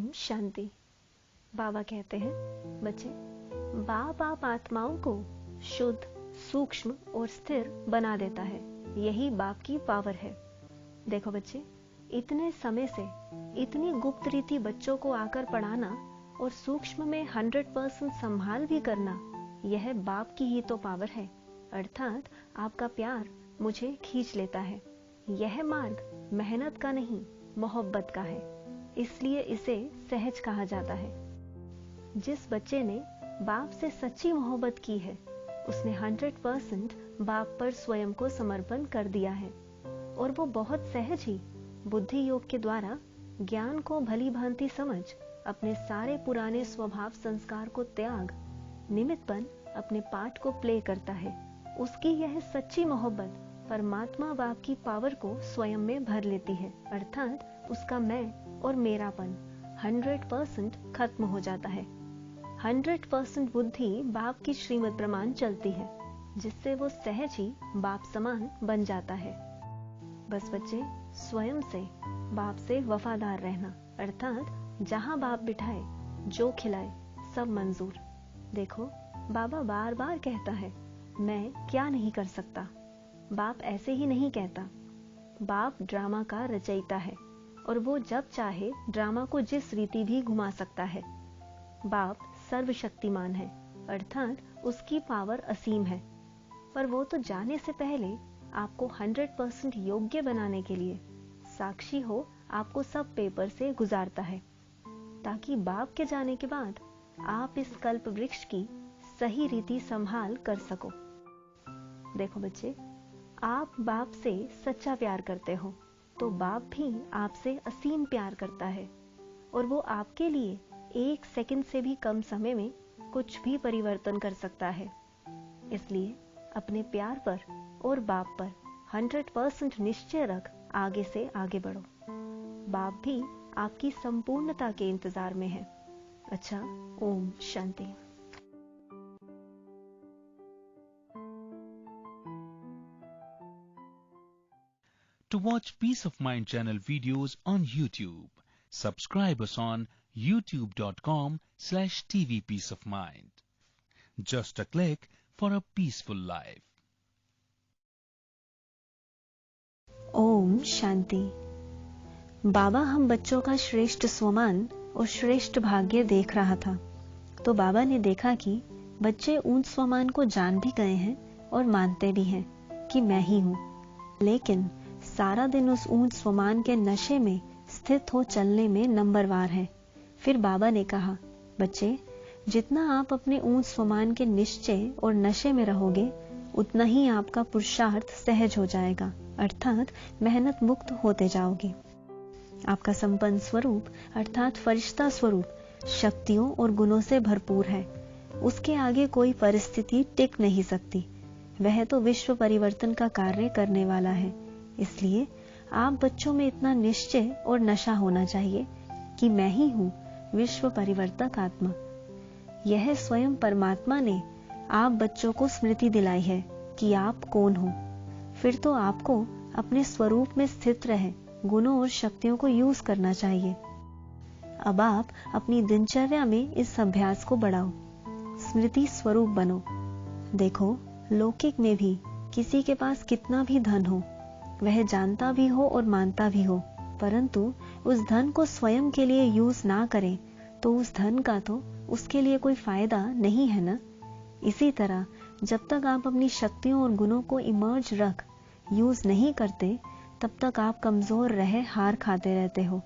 ओम शांति। बाबा कहते हैं, बच्चे, बाप आप आत्माओं को शुद्ध, सूक्ष्म और स्थिर बना देता है। यही बाप की पावर है। देखो बच्चे, इतने समय से इतनी गुप्त रीति बच्चों को आकर पढ़ाना और सूक्ष्म में 100% संभाल भी करना, यह बाप की ही तो पावर है। अर्थात आपका प्यार मुझे खींच लेता है। यह मार्ग मेहनत का नहीं, मोहब्बत का है, इसलिए इसे सहज कहा जाता है। जिस बच्चे ने बाप से सच्ची मोहब्बत की है, उसने 100% बाप पर स्वयं को समर्पण कर दिया है और वो बहुत सहज ही बुद्धि योग के द्वारा ज्ञान को भली भांति समझ अपने सारे पुराने स्वभाव संस्कार को त्याग निमित्त बन अपने पार्ट को प्ले करता है। उसकी यह सच्ची मोहब्बत परमात्मा बाप की पावर को स्वयं में भर लेती है। अर्थात उसका मैं और मेरापन 100% खत्म हो जाता है। 100% बुद्धि बाप की श्रीमत प्रमाण चलती है, जिससे वो सहज ही बाप समान बन जाता है। बस बच्चे, स्वयं से बाप से वफादार रहना, अर्थात जहां बाप बिठाए, जो खिलाए, सब मंजूर। देखो, बाबा बार बार कहता है, मैं क्या नहीं कर सकता। बाप ऐसे ही नहीं कहता। बाप ड्रामा का रचयिता है और वो जब चाहे ड्रामा को जिस रीति भी घुमा सकता है। बाप सर्वशक्तिमान है, अर्थात उसकी पावर असीम है। पर वो तो जाने से पहले आपको 100% योग्य बनाने के लिए साक्षी हो आपको सब पेपर से गुजारता है, ताकि बाप के जाने के बाद आप इस कल्प वृक्ष की सही रीति संभाल कर सको। देखो बच्चे, आप बाप से सच्चा प्यार करते हो तो बाप भी आपसे असीम प्यार करता है और वो आपके लिए 1 सेकंड से भी कम समय में कुछ भी परिवर्तन कर सकता है। इसलिए अपने प्यार पर और बाप पर 100% निश्चय रख आगे से आगे बढ़ो। बाप भी आपकी संपूर्णता के इंतजार में है। अच्छा, Om Shanti. To watch Peace of Mind channel videos on YouTube, subscribe us on youtube.com/TV Peace of Mind. Just a click for a peaceful life. Om Shanti. बाबा हम बच्चों का श्रेष्ठ स्वमान और श्रेष्ठ भाग्य देख रहा था, तो बाबा ने देखा कि बच्चे ऊंच स्वमान को जान भी गए हैं और मानते भी हैं कि मैं ही हूं, लेकिन सारा दिन उस ऊंच स्वमान के नशे में स्थित हो चलने में नंबरवार है। फिर बाबा ने कहा, बच्चे, जितना आप अपने ऊंच स्वमान के निश्चय और नशे में रहोगे, उतना ही आपका पुरुषार्थ सहज हो जाएगा, अर्थात मेहनत मुक्त होते जाओगे। आपका संपन्न स्वरूप अर्थात फरिश्ता स्वरूप शक्तियों और गुणों से भरपूर है। उसके आगे कोई परिस्थिति टिक नहीं सकती। वह तो विश्व परिवर्तन का कार्य करने वाला है। इसलिए आप बच्चों में इतना निश्चय और नशा होना चाहिए कि मैं ही हूं विश्व परिवर्तक आत्मा। यह स्वयं परमात्मा ने आप बच्चों को स्मृति दिलाई है कि आप कौन हो। फिर तो आपको अपने स्वरूप में स्थित रहे गुणों और शक्तियों को यूज करना चाहिए। अब आप अपनी दिनचर्या में इस अभ्यास को बढ़ाओ। स्मृति स्वरूप बनो। देखो, लौकिक में भी किसी के पास कितना भी धन हो, वह जानता भी हो और मानता भी हो, परंतु उस धन को स्वयं के लिए यूज ना करे तो उस धन का तो उसके लिए कोई फायदा नहीं है ना। इसी तरह जब तक आप अपनी शक्तियों और गुणों को इमर्ज रख यूज नहीं करते, तब तक आप कमजोर रहे हार खाते रहते हो।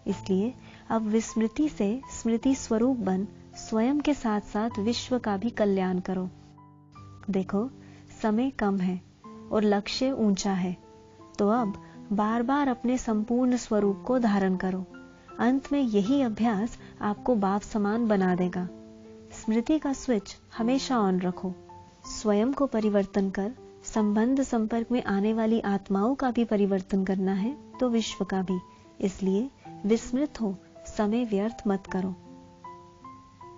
इसलिए अब विस्मृति से स्मृति स्वरूप बन स्वयं के साथ साथ विश्व का भी कल्याण करो। देखो, समय कम है और लक्ष्य ऊंचा है, तो अब बार बार अपने संपूर्ण स्वरूप को धारण करो। अंत में यही अभ्यास आपको बाप समान बना देगा। स्मृति का स्विच हमेशा ऑन रखो। स्वयं को परिवर्तन कर संबंध संपर्क में आने वाली आत्माओं का भी परिवर्तन करना है, तो विश्व का भी। इसलिए विस्मृत हो समय व्यर्थ मत करो।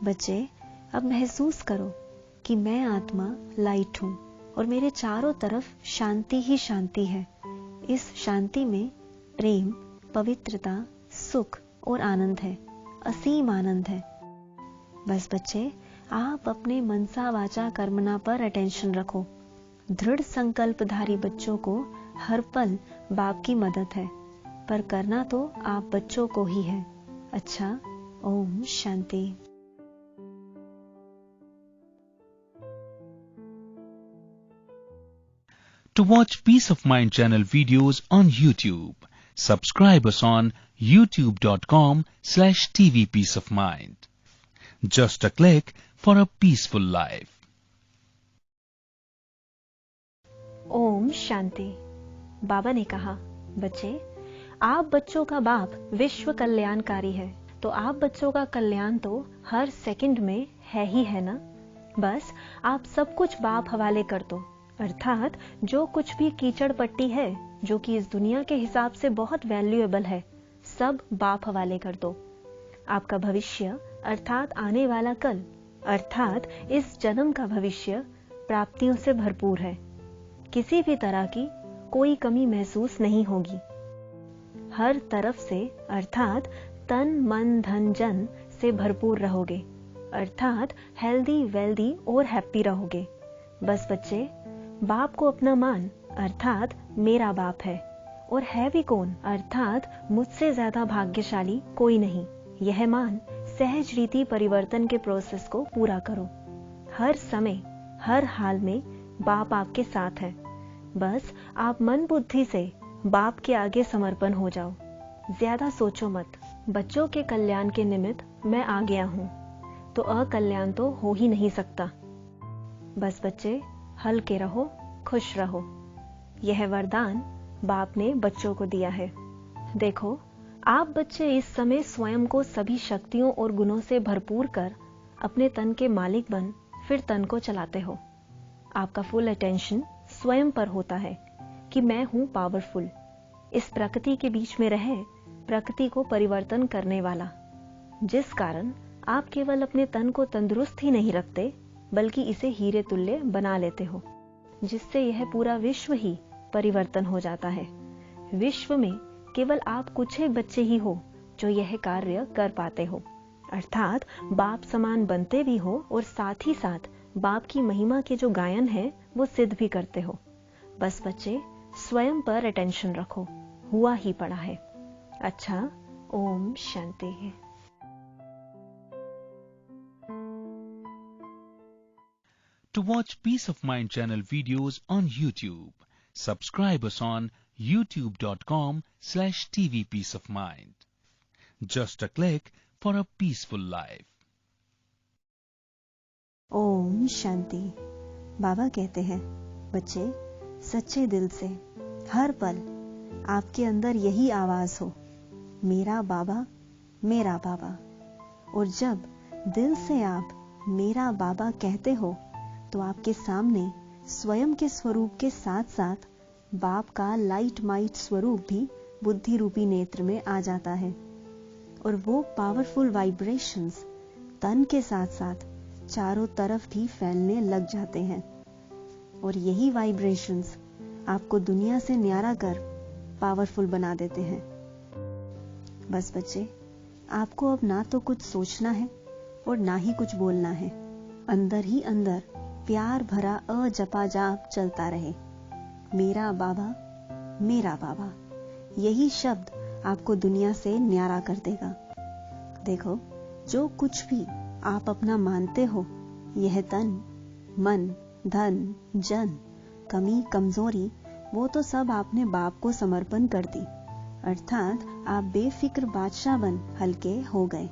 बच्चे, अब महसूस करो कि मैं आत्मा लाइट हूं और मेरे चारों तरफ शांति ही शांति है। इस शांति में प्रेम, पवित्रता, सुख और आनंद है। असीम आनंद है। बस बच्चे, आप अपने मनसा वाचा कर्मणा पर अटेंशन रखो। दृढ़ संकल्पधारी बच्चों को हर पल बाप की मदद है, पर करना तो आप बच्चों को ही है। अच्छा, Om Shanti. To watch Peace of Mind channel videos on YouTube, subscribe us on youtube.com/tvpeaceofmind. Just a click for a peaceful life. Om Shanti. बाबा ने कहा, बच्चे, आप बच्चों का बाप विश्व कल्याणकारी है, तो आप बच्चों का कल्याण तो हर सेकंड में है ही है ना। बस आप सब कुछ बाप हवाले कर दो, अर्थात जो कुछ भी कीचड़ पट्टी है जो कि इस दुनिया के हिसाब से बहुत वैल्यूएबल है, सब बाप हवाले कर दो। आपका भविष्य अर्थात आने वाला कल, अर्थात इस जन्म का भविष्य प्राप्तियों से भरपूर है। किसी भी तरह की कोई कमी महसूस नहीं होगी। हर तरफ से अर्थात तन मन धन जन से भरपूर रहोगे, अर्थात हेल्दी वेल्दी और हैप्पी रहोगे। बस बच्चे, बाप को अपना मान, अर्थात मेरा बाप है, और है भी कौन, अर्थात मुझसे ज्यादा भाग्यशाली कोई नहीं। यह मान सहज रीति परिवर्तन के प्रोसेस को पूरा करो। हर समय हर हाल में बाप आपके साथ है। बस आप मन बुद्धि से बाप के आगे समर्पण हो जाओ। ज्यादा सोचो मत। बच्चों के कल्याण के निमित्त मैं आ गया हूं, तो अकल्याण तो हो ही नहीं सकता। बस बच्चे, हल्के रहो, खुश रहो। यह वरदान बाप ने बच्चों को दिया है। देखो, आप बच्चे इस समय स्वयं को सभी शक्तियों और गुणों से भरपूर कर अपने तन के मालिक बन फिर तन को चलाते हो। आपका फुल अटेंशन स्वयं पर होता है कि मैं हूं पावरफुल, इस प्रकृति के बीच में रहे प्रकृति को परिवर्तन करने वाला, जिस कारण आप केवल अपने तन को तंदुरुस्त ही नहीं रखते बल्कि इसे हीरे तुल्य बना लेते हो, जिससे यह पूरा विश्व ही परिवर्तन हो जाता है। विश्व में केवल आप कुछ एक बच्चे ही हो जो यह कार्य कर पाते हो, अर्थात बाप समान बनते भी हो और साथ ही साथ बाप की महिमा के जो गायन है वो सिद्ध भी करते हो। बस बच्चे, स्वयं पर अटेंशन रखो, हुआ ही पड़ा है। अच्छा, Om Shanti. To watch Peace of Mind channel videos on YouTube, subscribe us on youtube.com/tvpeaceofmind. Just a click for a peaceful life. Om Shanti. बाबा कहते हैं, बच्चे, सच्चे दिल से हर पल आपके अंदर यही आवाज हो, मेरा बाबा मेरा बाबा। और जब दिल से आप मेरा बाबा कहते हो तो आपके सामने स्वयं के स्वरूप के साथ साथ बाप का लाइट माइट स्वरूप भी बुद्धि रूपी नेत्र में आ जाता है, और वो पावरफुल वाइब्रेशंस तन के साथ साथ चारों तरफ भी फैलने लग जाते हैं। और यही वाइब्रेशंस आपको दुनिया से न्यारा कर पावरफुल बना देते हैं। बस बच्चे, आपको अब ना तो कुछ सोचना है और ना ही कुछ बोलना है। अंदर ही अंदर प्यार भरा अजपा जाप चलता रहे, मेरा बाबा मेरा बाबा। यही शब्द आपको दुनिया से न्यारा कर देगा। देखो, जो कुछ भी आप अपना मानते हो, यह तन मन धन जन कमी कमजोरी, वो तो सब आपने बाप को समर्पण कर दी, अर्थात आप बेफिक्र बादशाह बन हल्के हो गए।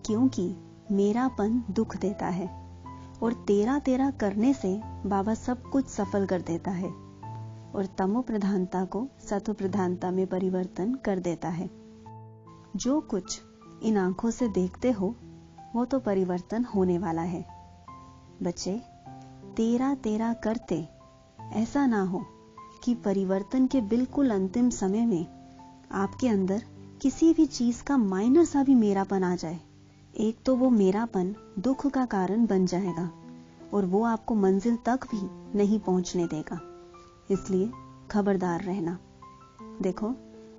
क्योंकि मेरापन दुख देता है और तेरा तेरा करने से बाबा सब कुछ सफल कर देता है और तमो प्रधानता को सत्व प्रधानता में परिवर्तन कर देता है। जो कुछ इन आंखों से देखते हो वो तो परिवर्तन होने वाला है। बच्चे, तेरा तेरा करते ऐसा ना हो कि परिवर्तन के बिल्कुल अंतिम समय में आपके अंदर किसी भी चीज का माइनर सा भी मेरापन आ जाए। एक तो वो मेरापन दुख का कारण बन जाएगा और वो आपको मंजिल तक भी नहीं पहुंचने देगा। इसलिए खबरदार रहना। देखो,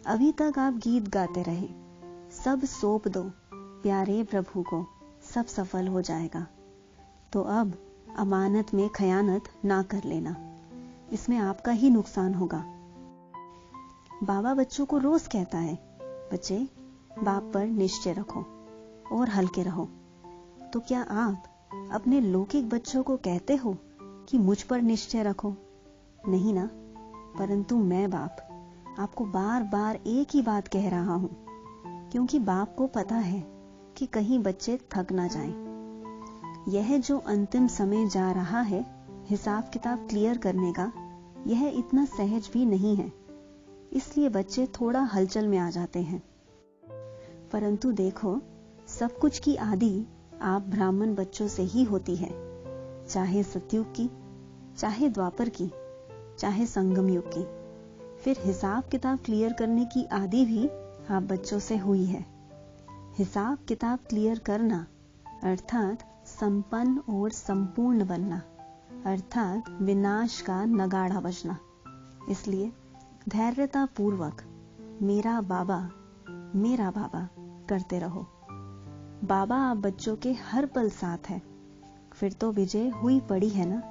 अभी तक आप गीत गाते रहे, सब सौंप दो, प्यारे प्रभु को सब सफल हो जाएगा। तो अब अमानत में खयानत ना कर लेना, इसमें आपका ही नुकसान होगा। बाबा बच्चों को रोज कहता है, बच्चे बाप पर निश्चय रखो और हल्के रहो। तो क्या आप अपने लौकिक बच्चों को कहते हो कि मुझ पर निश्चय रखो? नहीं ना, परंतु मैं बाप आपको बार बार एक ही बात कह रहा हूं, क्योंकि बाप को पता है कि कहीं बच्चे थक ना जाएं। यह जो अंतिम समय जा रहा है हिसाब किताब क्लियर करने का, यह इतना सहज भी नहीं है, इसलिए बच्चे थोड़ा हलचल में आ जाते हैं। परंतु देखो, सब कुछ की आदि आप ब्राह्मण बच्चों से ही होती है, चाहे सतयुग की, चाहे द्वापर की, चाहे संगम युग की। फिर हिसाब किताब क्लियर करने की आदि भी आप बच्चों से हुई है। हिसाब किताब क्लियर करना अर्थात संपन्न और संपूर्ण बनना, अर्थात विनाश का नगाड़ा बजना। इसलिए धैर्यता पूर्वक मेरा बाबा करते रहो। बाबा आप बच्चों के हर पल साथ है, फिर तो विजय हुई पड़ी है ना।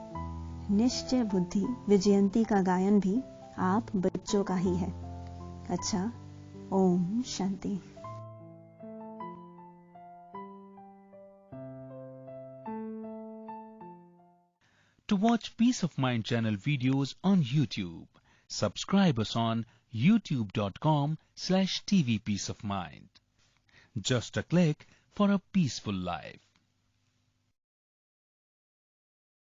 निश्चय बुद्धि विजयंती का गायन भी आप बच्चों का ही है। अच्छा, Om Shanti. To watch Peace of Mind channel videos on YouTube, subscribe us on youtube.com/tvpeaceofmind. Just a click for a peaceful life.